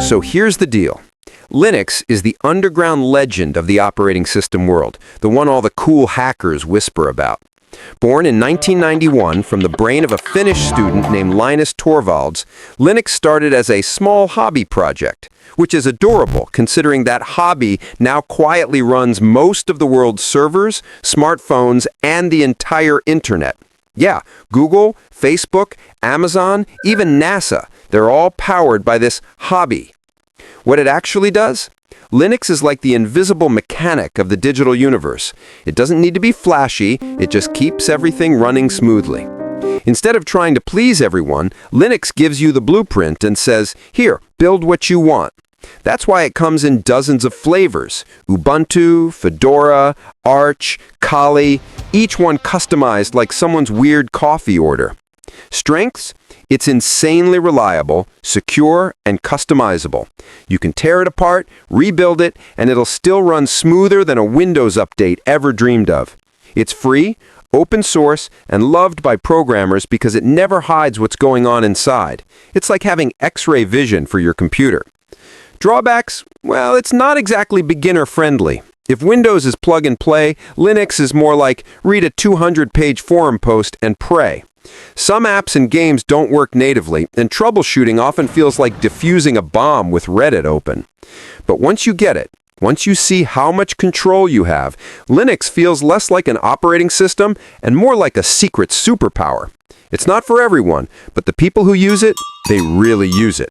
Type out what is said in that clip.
So here's the deal. Linux is the underground legend of the operating system world, the one all the cool hackers whisper about. Born in 1991 from the brain of a Finnish student named Linus Torvalds, Linux started as a small hobby project, which is adorable considering that hobby now quietly runs most of the world's servers, smartphones, and the entire internet. Yeah, Google, Facebook, Amazon, even NASA, they're all powered by this hobby. What it actually does? Linux is like the invisible mechanic of the digital universe. It doesn't need to be flashy, it just keeps everything running smoothly. Instead of trying to please everyone, Linux gives you the blueprint and says, here, build what you want. That's why it comes in dozens of flavors: Ubuntu, Fedora, Arch, Kali, each one customized like someone's weird coffee order. Strengths? It's insanely reliable, secure, and customizable. You can tear it apart, rebuild it, and it'll still run smoother than a Windows update ever dreamed of. It's free, open source, and loved by programmers because it never hides what's going on inside. It's like having X-ray vision for your computer. Drawbacks? Well, it's not exactly beginner-friendly. If Windows is plug and play, Linux is more like read a 200-page forum post and pray. Some apps and games don't work natively, and troubleshooting often feels like defusing a bomb with Reddit open. But once you get it, once you see how much control you have, Linux feels less like an operating system and more like a secret superpower. It's not for everyone, but the people who use it, they really use it.